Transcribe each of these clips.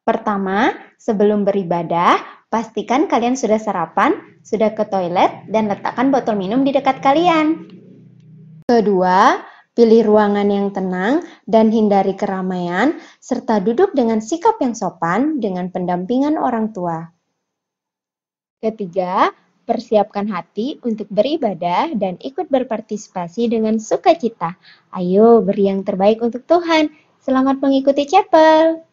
Pertama, sebelum beribadah, pastikan kalian sudah sarapan, sudah ke toilet, dan letakkan botol minum di dekat kalian. Kedua, pilih ruangan yang tenang dan hindari keramaian, serta duduk dengan sikap yang sopan dengan pendampingan orang tua. Ketiga, persiapkan hati untuk beribadah dan ikut berpartisipasi dengan sukacita. Ayo, beri yang terbaik untuk Tuhan. Selamat mengikuti chapel.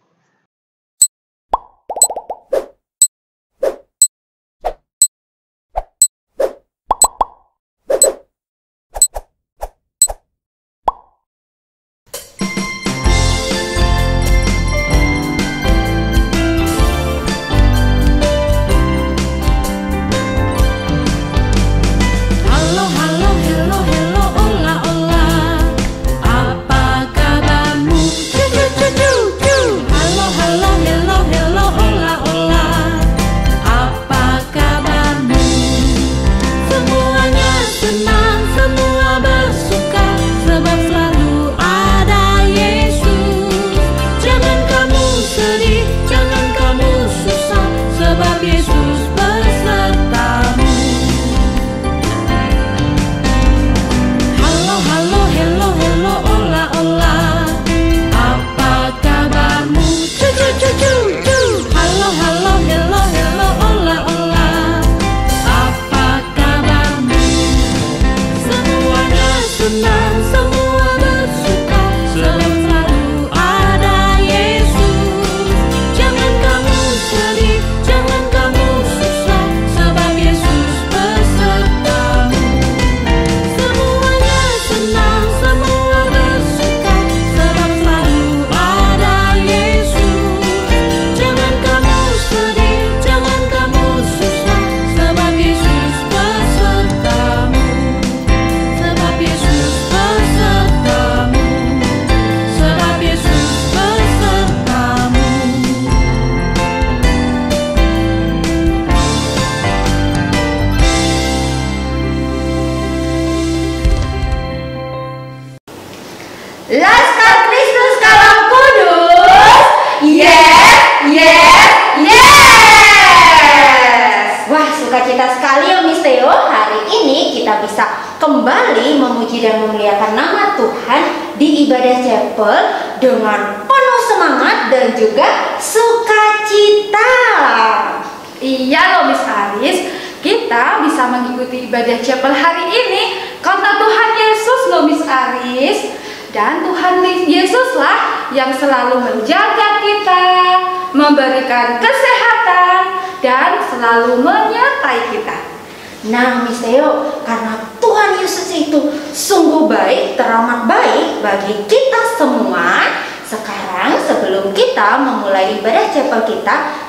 Laskar Kristus Kalam Kudus. Yes, yes, yes. Wah, sukacita sekali ya Miss Theo. Hari ini kita bisa kembali memuji dan memuliakan nama Tuhan di ibadah chapel dengan penuh semangat dan juga sukacita. Iya loh Miss Aris, kita bisa mengikuti ibadah chapel hari ini karena Tuhan Yesus loh Miss Aris. Dan Tuhan Yesuslah yang selalu menjaga kita, memberikan kesehatan, dan selalu menyertai kita. Nah Miss Theo, karena Tuhan Yesus itu sungguh baik, teramat baik bagi kita semua. Sekarang sebelum kita memulai ibadah chapel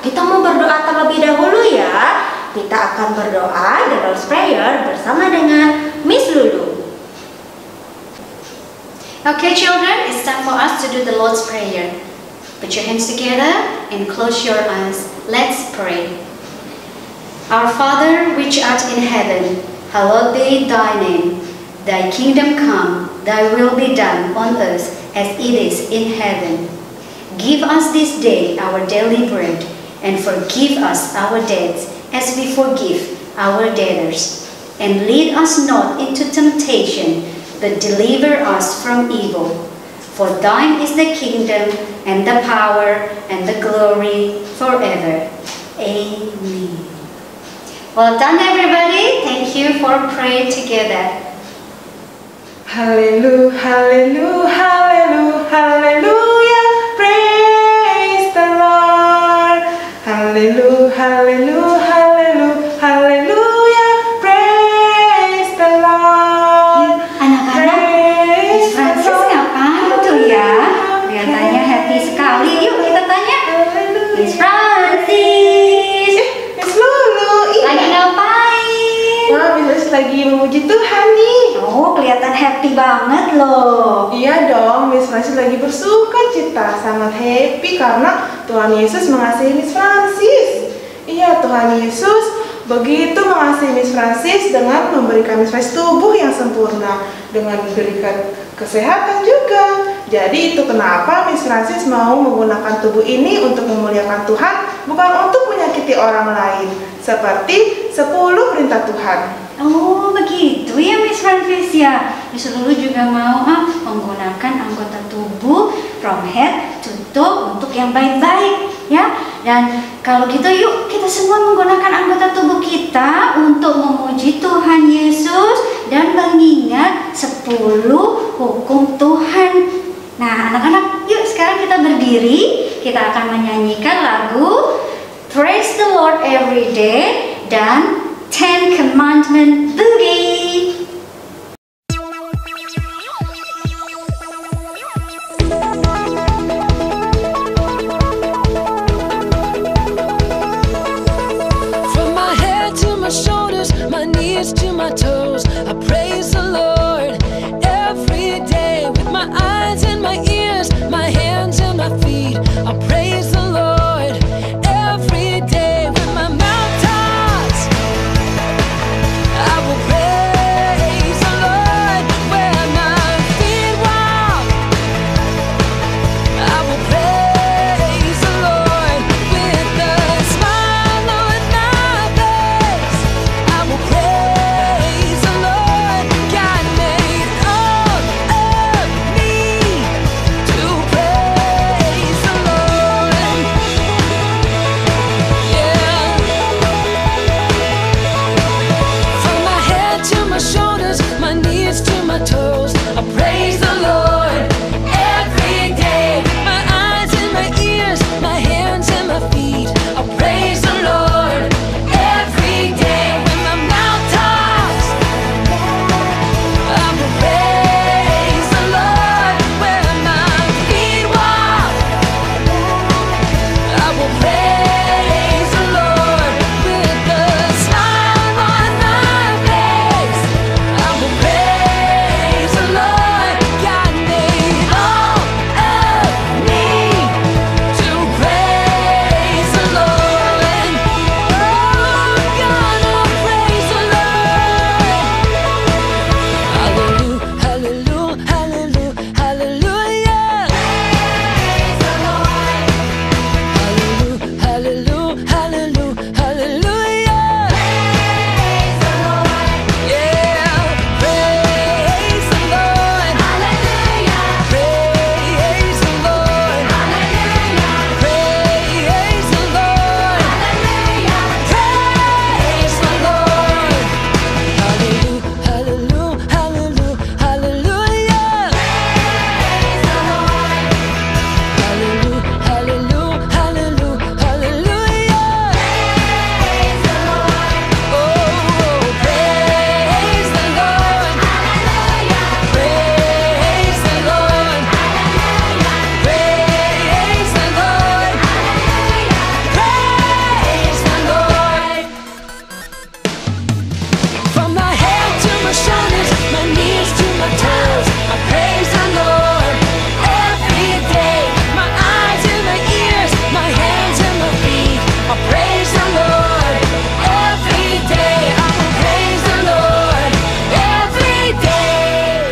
kita mau berdoa terlebih dahulu ya. Kita akan berdoa the Lord's Prayer bersama dengan Miss Lulu. Okay, children, it's time for us to do the Lord's Prayer. Put your hands together and close your eyes. Let's pray. Our Father, which art in heaven, hallowed be thy name. Thy kingdom come, thy will be done on earth as it is in heaven. Give us this day our daily bread, and forgive us our debts as we forgive our debtors. And lead us not into temptation, but deliver us from evil. For thine is the kingdom, and the power, and the glory, forever. Amen. Well done, everybody. Thank you for praying together. Hallelujah, hallelujah, hallelujah, hallelujah. Praise the Lord. Hallelujah, hallelujah, hallelujah, hallelujah. Praise the Lord. Anak-anak, Francis ngapain tuh ya? Kelihatannya happy sekali. Yuk kita tanya. Miss Francis. Miss Lulu. Lagi ngapain? Wah, Miss lagi memuji Tuhan nih. Oh, kelihatan happy banget loh. Iya dong, Miss Francis lagi bersuka cita, sangat happy karena Tuhan Yesus mengasihi Miss Francis. Iya, Tuhan Yesus begitu mengasihi Miss Francis dengan memberikan Miss Francis tubuh yang sempurna, dengan memberikan kesehatan juga. Jadi itu kenapa Miss Francis mau menggunakan tubuh ini untuk memuliakan Tuhan, bukan untuk menyakiti orang lain, seperti 10 perintah Tuhan. Oh begitu ya Miss Francis ya. Miss Lulu juga mau menggunakan anggota tubuh from head to toe untuk yang baik-baik ya. Dan kalau gitu yuk kita semua menggunakan anggota tubuh kita untuk memuji Tuhan Yesus dan mengingat 10 hukum Tuhan. Nah anak-anak yuk sekarang kita berdiri. Kita akan menyanyikan lagu Praise the Lord Every Day dan 10 Commandment Boogie. From my head to my shoulders, my knees to my toes, I praise the Lord every day with my eyes and my ears, my hands and my feet. I praise the Lord every day with my mouth talks. I will praise the Lord where my feet walk. I will praise the Lord with a smile on my face. I will praise the Lord. God made all of me to praise the Lord. Yeah. From my head to my shoulders, my knees to my toes, I praise the Lord every day. My eyes and my ears, my hands and my feet, I praise the Lord every day. When my mouth talks, I will praise the Lord. Where my feet walk, I will praise the Lord with a smile on my face. I will praise the Lord. God made all of me to praise the Lord. And I'm gonna praise the Lord. Hallelujah, hallelujah, hallelujah, hallelujah. Praise the Lord. Hallelujah, hallelujah, hallelujah, hallelujah. Praise the Lord. Yeah, praise the Lord. Hallelujah. Praise the Lord. Hallelujah. Praise the Lord. Hallelujah. Praise the Lord. Hallelujah, hallelujah, hallelujah, hallelujah. Praise the Lord. Hallelujah, hallelujah, hallelujah, hallelujah. Praise the Lord. Oh, praise the Lord. Hallelujah. Praise the Lord. Hallelujah. Praise the Lord. Hallelujah. Praise the Lord. From my head to my shoulders, my knees to my toes, I praise the Lord every day. My eyes and my ears, my hands and my feet, I praise the Lord every day. I will praise the Lord every day.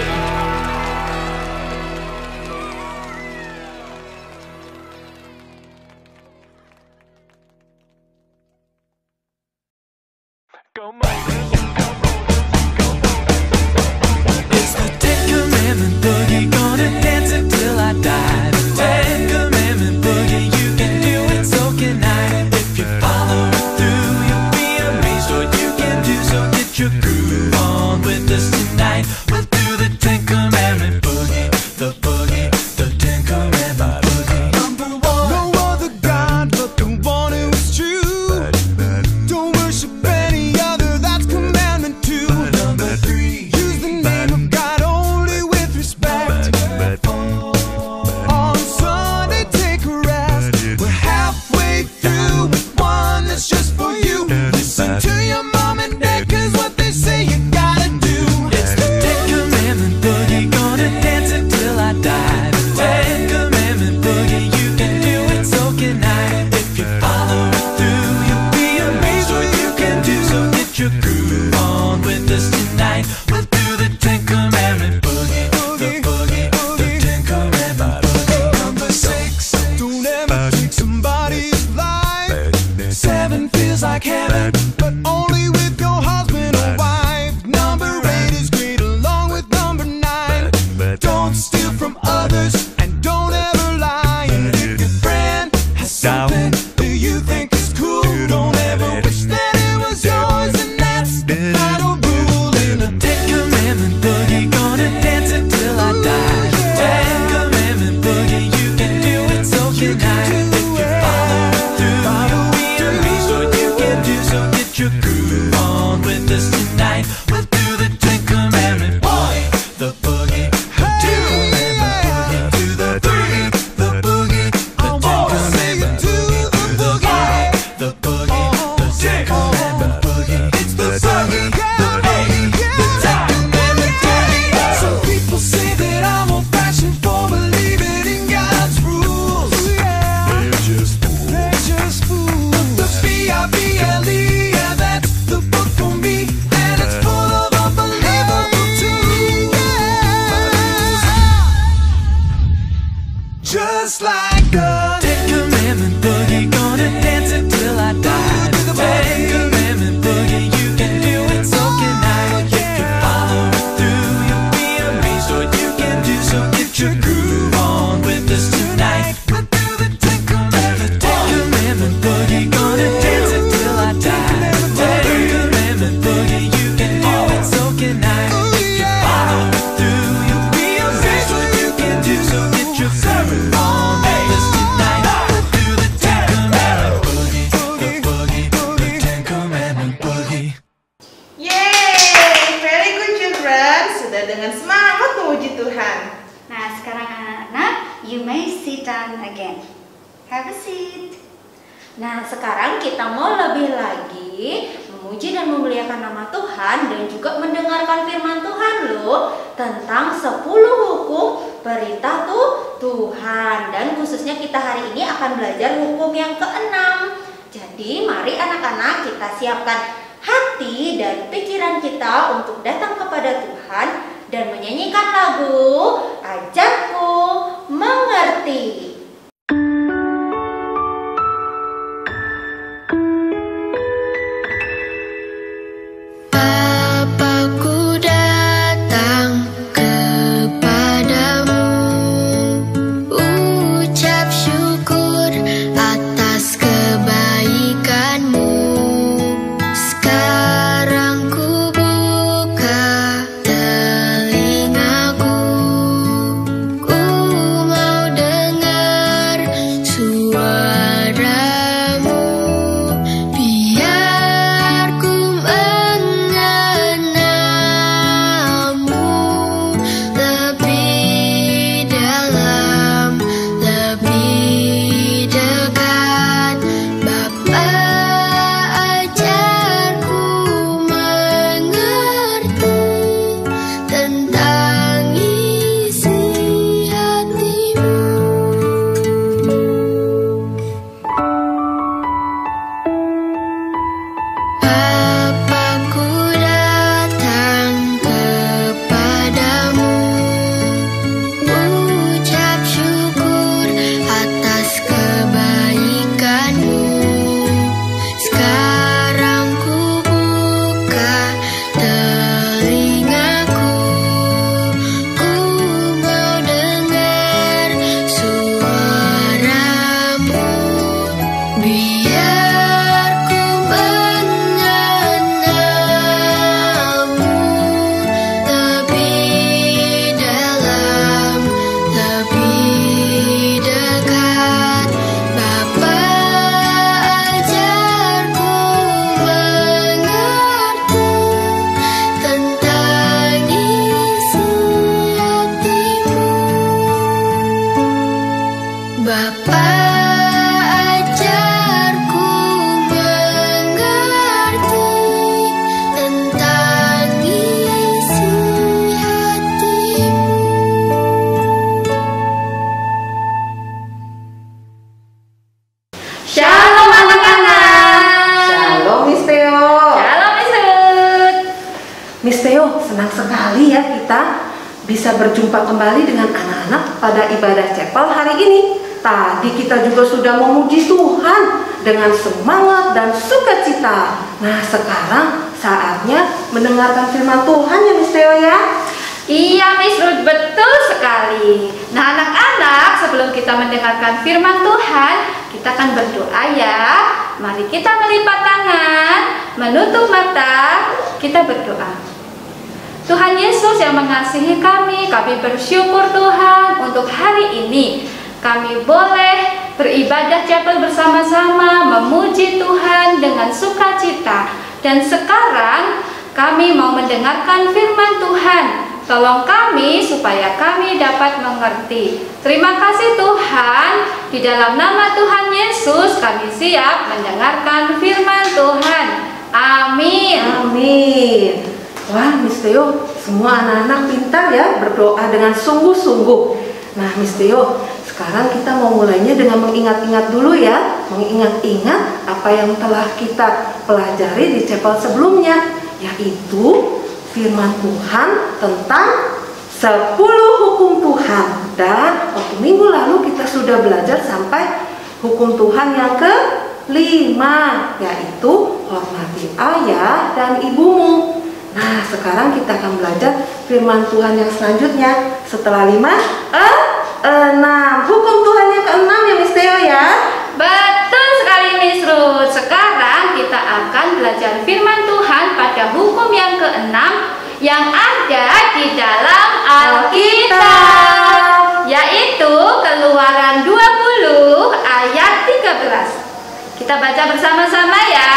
It's the Ten Commandment Boogie, gonna dance until I die. The Ten Commandment Boogie, you can do it, so can I. If you follow it through, you'll be amazed what you can do. So get your groove on with us tonight. We'll do the Ten Commandment Boogie, the boogie, the Ten Commandment Boogie. Number one, no other God but the one who is true. Don't worship any other, that's commandment 2. Number 3, use the name of God only with respect. On Sunday take a rest. We're halfway through with one that's just for you. Listen to your mom and dad, 'cause what they say your groove on with us tonight. We'll do the Ten Commandment boogie, the boogie, the Ten Commandment boogie. Number 6, don't ever take somebody's life. 7 feels like heaven, but only with your husband or wife. Number 8 is great along with number 9. Don't steal from others and don't ever lie. And if your friend has something that you think is cool, don't ever wish that it was yours. And that's the final rule in the Ten Commandment boogie, gonna dance until I die. Ten Commandment boogie, you can do it, so can I. If you follow through, you'll be amazed what you can do. So get your groove on with us tonight. We'll do the Ten Commandment boogie, the boogie, the Ten Commandment boogie, do the boogie, the boogie, the Ten Commandment boogie, do the boogie, the boogie, the Ten Commandment boogie. It's the boogie, the boogie, the Ten Commandment boogie. Some people say that I'm old-fashioned for believing in God's rules. They're just fools. They're just fools. The Bible, yeah, that's the book for me, and it's full of unbelievable truths. Just like the Ten Commandment boogie, gonna dance until I die. Ten Commandment boogie, you can do it, so can I. If you follow it through, you'll be amazed what you can do. So get your groove on with us tonight. We'll do the Ten Commandment, Ten Commandment boogie, gonna dance until I die. Ten Commandment boogie, you can do it, so can I. If you follow it through, you'll be amazed what you can do. So get your groove on with us tonight. We'll do the Ten Commandment boogie, the boogie, the Ten Commandment boogie. Yeay, very good children. Sudah dengan semangat memuji Tuhan. Nah, sekarang anak-anak, you may sit down again. Have a seat. Nah, sekarang kita mau lebih lagi memuji dan memuliakan nama Tuhan dan juga mendengarkan firman Tuhan loh tentang 10 hukum perintah Tuhan. Dan khususnya kita hari ini akan belajar hukum yang ke-6. Jadi mari anak-anak kita siapkan hati dan pikiran kita untuk datang kepada Tuhan dan menyanyikan lagu Ajarku Mengerti. Bapakku datang kepadamu, ucap syukur atas kebaikanmu. Sekarang ku buka telingaku, ku mau dengar Miss Theo, senang sekali ya kita bisa berjumpa kembali dengan anak-anak pada ibadah chapel hari ini. Tadi kita juga sudah memuji Tuhan dengan semangat dan sukacita. Nah, sekarang saatnya mendengarkan firman Tuhan ya Miss Theo ya. Iya Miss Ruth, betul sekali. Nah anak-anak, sebelum kita mendengarkan firman Tuhan, kita akan berdoa ya. Mari kita melipat tangan, menutup mata, kita berdoa. Tuhan Yesus yang mengasihi kami bersyukur Tuhan untuk hari ini. Kami boleh beribadah chapel bersama-sama, memuji Tuhan dengan sukacita. Dan sekarang kami mau mendengarkan firman Tuhan. Tolong kami supaya kami dapat mengerti. Terima kasih Tuhan. Di dalam nama Tuhan Yesus kami siap mendengarkan firman Tuhan. Amin. Amin. Wah Miss Theo, semua anak-anak pintar ya berdoa dengan sungguh-sungguh. Nah Miss Theo, sekarang kita mau mulainya dengan mengingat-ingat dulu ya. Mengingat-ingat apa yang telah kita pelajari di chapel sebelumnya, yaitu firman Tuhan tentang 10 hukum Tuhan. Dan waktu minggu lalu kita sudah belajar sampai hukum Tuhan yang ke-5, yaitu hormati ayah dan ibumu. Nah sekarang kita akan belajar firman Tuhan yang selanjutnya setelah 5, 6. Hukum Tuhan yang ke-6 ya Miss Theo ya. Betul sekali Miss Ruth. Sekarang kita akan belajar firman Tuhan pada hukum yang ke-6 yang ada di dalam Alkitab, yaitu Keluaran 20 ayat 13. Kita baca bersama-sama ya.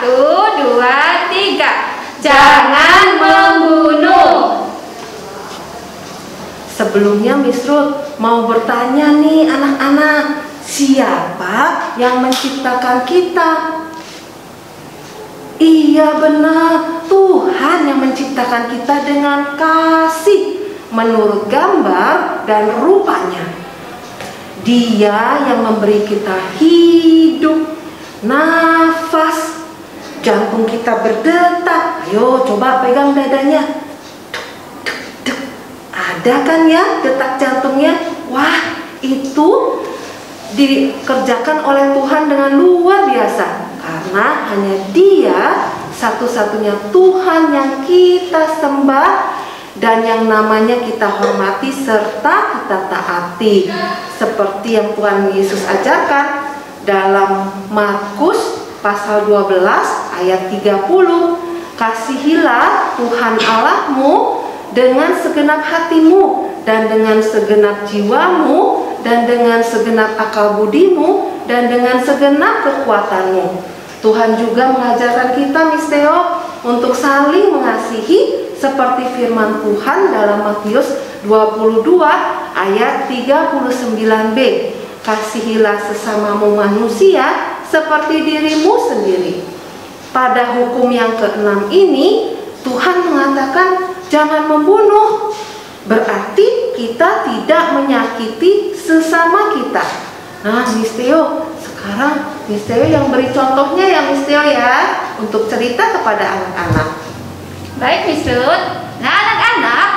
1, 2, 3. Jangan membunuh. Sebelumnya Miss Ruth mau bertanya nih anak-anak, siapa yang menciptakan kita? Iya benar, Tuhan yang menciptakan kita dengan kasih menurut gambar dan rupanya. Dia yang memberi kita hidup, nafas, jantung kita berdetak. Ayo coba pegang dadanya. Ada kan ya detak jantungnya? Wah, itu dikerjakan oleh Tuhan dengan luar biasa. Karena hanya Dia satu-satunya Tuhan yang kita sembah dan yang namanya kita hormati serta kita taati. Seperti yang Tuhan Yesus ajarkan dalam Markus pasal 12 ayat 30. Kasihilah Tuhan Allahmu dengan segenap hatimu dan dengan segenap jiwamu dan dengan segenap akal budimu dan dengan segenap kekuatanmu. Tuhan juga mengajarkan kita Miss Theo untuk saling mengasihi seperti firman Tuhan dalam Matius 22 ayat 39b. Kasihilah sesamamu manusia seperti dirimu sendiri. Pada hukum yang ke-6 ini Tuhan mengatakan jangan membunuh. Berarti kita tidak menyakiti sesama kita. Nah Miss Theo, sekarang Miss Theo yang beri contohnya ya Miss Theo ya, untuk cerita kepada anak-anak. Baik Miss Ruth. Nah anak-anak,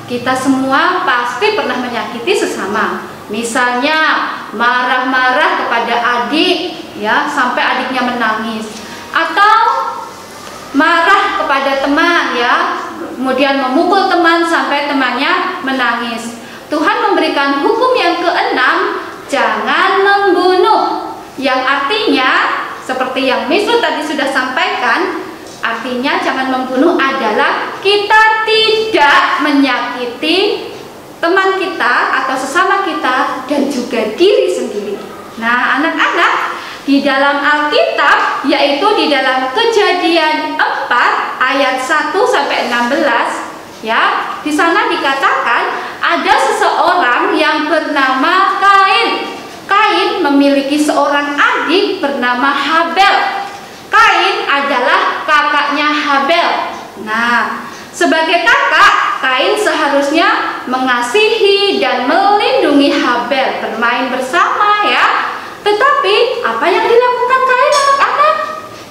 kita semua pasti pernah menyakiti sesama. Misalnya marah-marah kepada adik ya sampai adiknya menangis, atau marah kepada teman ya, kemudian memukul teman sampai temannya menangis. Tuhan memberikan hukum yang ke-6, jangan membunuh, yang artinya seperti yang Miss Ruth tadi sudah sampaikan, artinya jangan membunuh adalah kita tidak menyakiti teman kita atau sesama kita dan juga diri sendiri. Nah anak-anak, di dalam Alkitab, yaitu di dalam Kejadian 4 ayat 1 sampai 16 ya, di sana dikatakan ada seseorang yang bernama Kain. Kain memiliki seorang adik bernama Habel. Kain adalah kakaknya Habel. Nah, sebagai kakak, Kain seharusnya mengasihi dan melindungi Habel, bermain bersama ya. Tetapi apa yang dilakukan Kain anak-anak?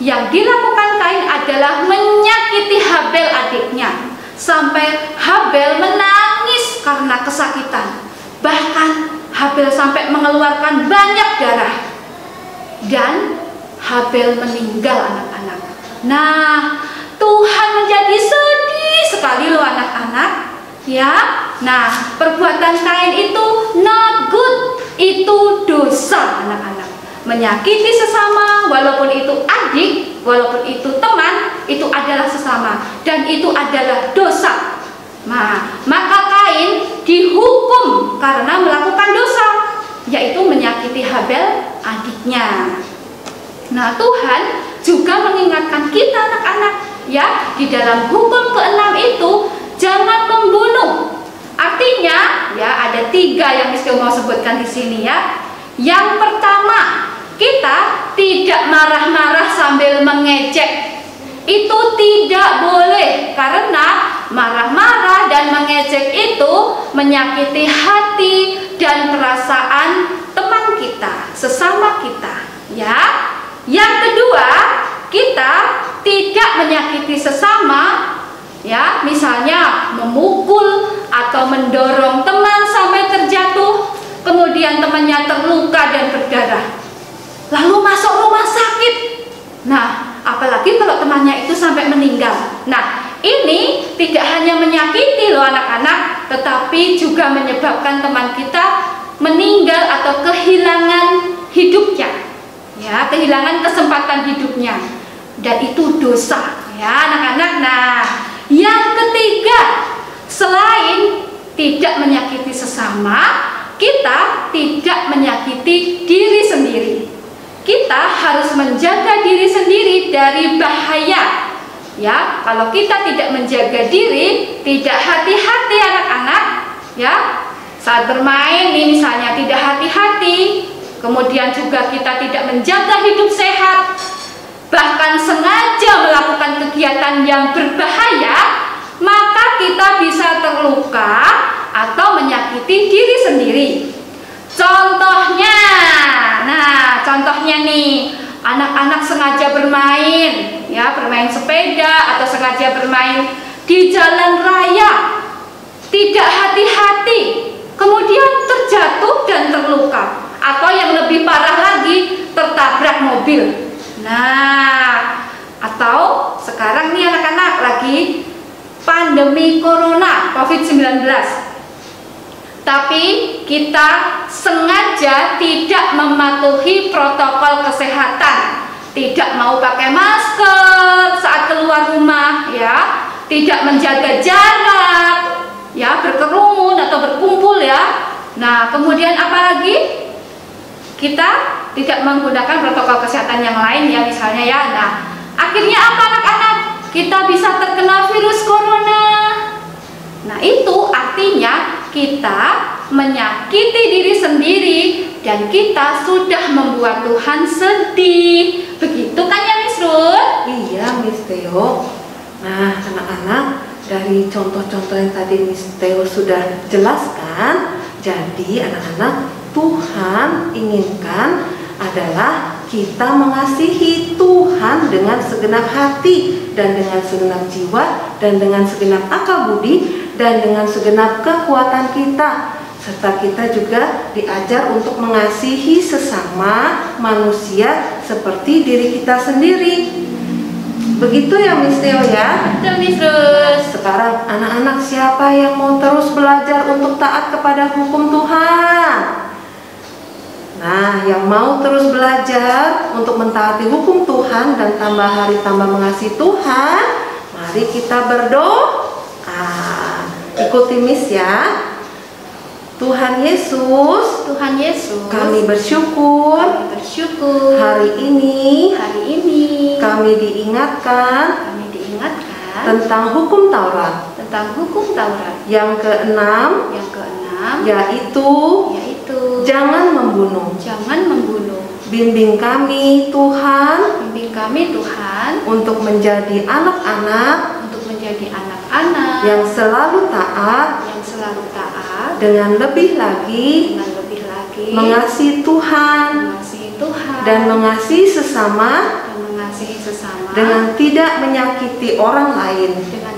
Yang dilakukan Kain adalah menyakiti Habel adiknya. sampai Habel menangis karena kesakitan. Bahkan Habel sampai mengeluarkan banyak darah. Dan Habel meninggal, anak-anak. Nah, Tuhan menjadi sedih sekali loh anak-anak. Ya, nah perbuatan Kain itu not good, itu dosa anak-anak. Menyakiti sesama, walaupun itu adik, walaupun itu teman, itu adalah sesama dan itu adalah dosa. Nah, maka Kain dihukum karena melakukan dosa, yaitu menyakiti Habel adiknya. Nah, Tuhan juga mengingatkan kita anak-anak ya, di dalam hukum ke-6 itu jangan membunuh. Artinya ya ada 3 yang Miss mau sebutkan di sini ya. Yang pertama, kita tidak marah-marah sambil mengejek. Itu tidak boleh karena marah-marah dan mengejek itu menyakiti hati dan perasaan teman kita, sesama kita, ya. Yang kedua, kita tidak menyakiti sesama, ya, misalnya memukul atau mendorong teman sampai terjatuh, kemudian temannya terluka dan berdarah, lalu masuk rumah sakit. Nah, apalagi kalau temannya itu sampai meninggal. Nah, ini tidak hanya menyakiti loh anak-anak, tetapi juga menyebabkan teman kita meninggal atau kehilangan hidupnya, ya, kehilangan kesempatan hidupnya, dan itu dosa, ya anak-anak. Nah, yang ketiga, selain tidak menyakiti sesama, kita tidak menyakiti diri sendiri. Kita harus menjaga diri sendiri dari bahaya. Ya, kalau kita tidak menjaga diri, tidak hati-hati anak-anak, ya, saat bermain nih misalnya tidak hati-hati, kemudian juga kita tidak menjaga hidup sehat, bahkan sengaja melakukan kegiatan yang berbahaya, maka kita bisa terluka atau menyakiti diri sendiri. Contohnya, nah contohnya nih, anak-anak sengaja bermain, ya, bermain sepeda atau sengaja bermain di jalan raya, tidak hati-hati, kemudian terjatuh dan terluka, atau yang lebih parah lagi tertabrak mobil. Nah, atau sekarang nih anak-anak lagi pandemi corona COVID-19, tapi kita sengaja tidak mematuhi protokol kesehatan, tidak mau pakai masker saat keluar rumah, ya, tidak menjaga jarak, ya, berkerumun atau berkumpul, ya. Nah, kemudian apalagi kita tidak menggunakan protokol kesehatan yang lain, ya, misalnya, ya. Nah, akhirnya apa anak-anak? Kita bisa terkena virus corona. Nah, itu artinya kita menyakiti diri sendiri dan kita sudah membuat Tuhan sedih. Begitu kan ya Miss Ruth? Iya Miss Theo. Nah, anak-anak, dari contoh-contoh yang tadi Miss Theo sudah jelaskan, jadi anak-anak, Tuhan inginkan adalah kita mengasihi Tuhan dengan segenap hati dan dengan segenap jiwa dan dengan segenap akal budi dan dengan segenap kekuatan kita, serta kita juga diajar untuk mengasihi sesama manusia seperti diri kita sendiri. Begitu ya Miss Theo ya? Betul Miss Ruth. Sekarang anak-anak, siapa yang mau terus belajar untuk taat kepada hukum Tuhan? Nah, yang mau terus belajar untuk mentaati hukum Tuhan dan tambah hari tambah mengasihi Tuhan, mari kita berdoa. Ikuti Miss ya. Tuhan Yesus, kami bersyukur, hari ini kami diingatkan tentang hukum Taurat. Yang keenam, yaitu jangan membunuh. Bimbing kami Tuhan, untuk menjadi anak-anak yang selalu taat, dengan lebih lagi mengasihi Tuhan dan mengasihi sesama, dengan tidak menyakiti orang lain.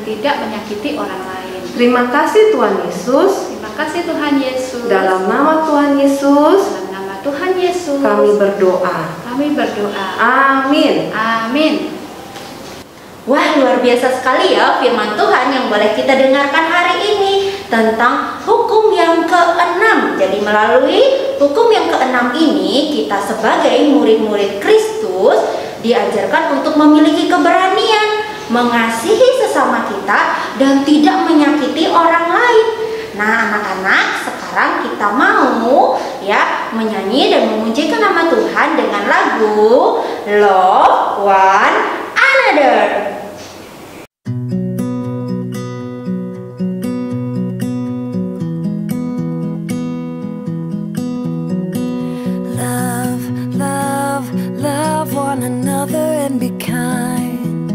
tidak menyakiti orang lain. Terima kasih Tuhan Yesus. Terima kasih Tuhan Yesus. Dalam nama Tuhan Yesus, Dalam nama Tuhan Yesus, kami berdoa. kami berdoa. Amin. Amin. Wah, luar biasa sekali ya firman Tuhan yang boleh kita dengarkan hari ini tentang hukum yang ke-6. Jadi melalui hukum yang ke-6 ini, kita sebagai murid-murid Kristus diajarkan untuk memiliki keberanian, mengasihi sesama kita, dan tidak menyakiti orang lain. Nah, anak-anak, sekarang kita mau ya menyanyi dan memujikan nama Tuhan dengan lagu Love One Another. Love, love, love one another and be kind.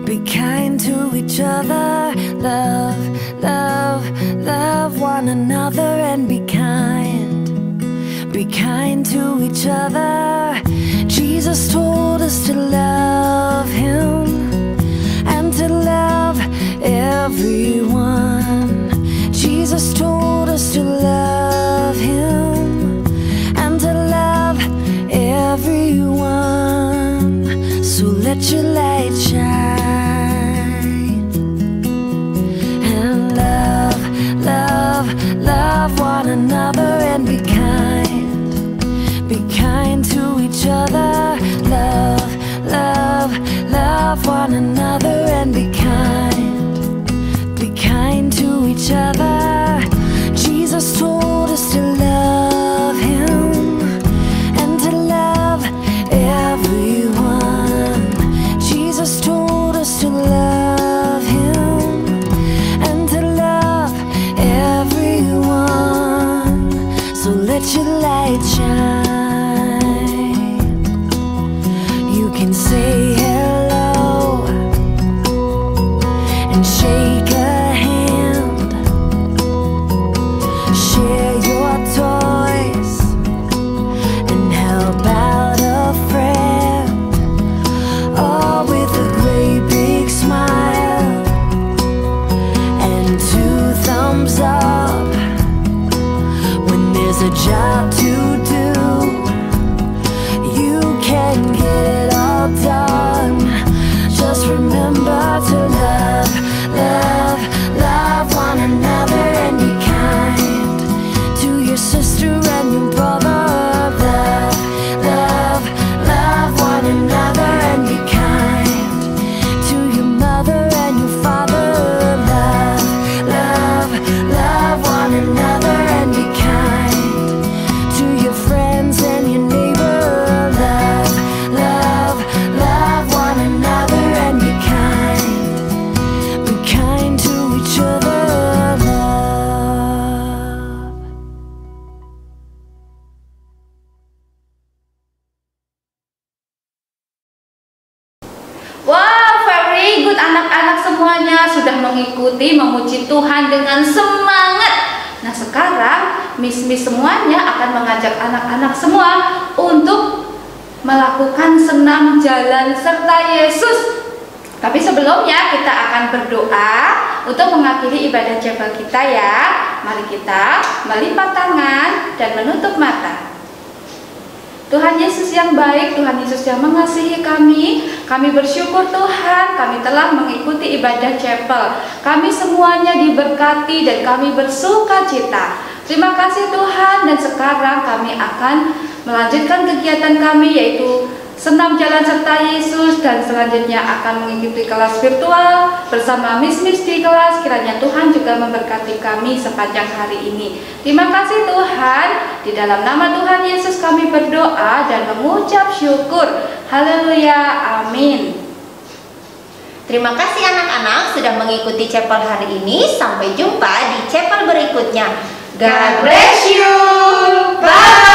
Be kind to each other. Love, love, love one another and be kind. Be kind to each other. Jesus told us to love Him and to love everyone. Jesus told us to love Him and to love everyone. So let your light shine and love, love, love one another and be kind. Be kind to each other. Love, love, love one another and be kind. Be kind to each other. Jesus told us to love Him and to love everyone. Jesus told us to love Him and to love everyone. So let your light shine. You can say hello and shake a hand. Share your toys and help out a friend. All with a great big smile and 2 thumbs up. When there's a job to do, you can get it all done. Just remember to love, love, love one another and be kind to your sister and your brother. Love, love, love one another and be kind to your mother and your father. Love, love, love one another and be kind to your friends and your neighbor. Love, love, love one another and be kind. Be kind to each other. Love. Wow, very good anak-anak semuanya sudah mengikuti memuji Tuhan dengan semangat. Nah, sekarang Miss semuanya akan mengajak anak-anak semua untuk melakukan senam jalan serta Yesus. Tapi sebelumnya kita akan berdoa untuk mengakhiri ibadah chapel kita ya. Mari kita melipat tangan dan menutup mata. Tuhan Yesus yang baik, Tuhan Yesus yang mengasihi kami bersyukur Tuhan, kami telah mengikuti ibadah chapel. Kami semuanya diberkati dan kami bersuka cita. Terima kasih Tuhan, dan sekarang kami akan melanjutkan kegiatan kami yaitu senam jalan serta Yesus, dan selanjutnya akan mengikuti kelas virtual bersama Miss di kelas. Kiranya Tuhan juga memberkati kami sepanjang hari ini. Terima kasih Tuhan. Di dalam nama Tuhan Yesus kami berdoa dan mengucap syukur. Haleluya, amin. Terima kasih anak-anak sudah mengikuti chapel hari ini. Sampai jumpa di chapel berikutnya. God bless you. Bye.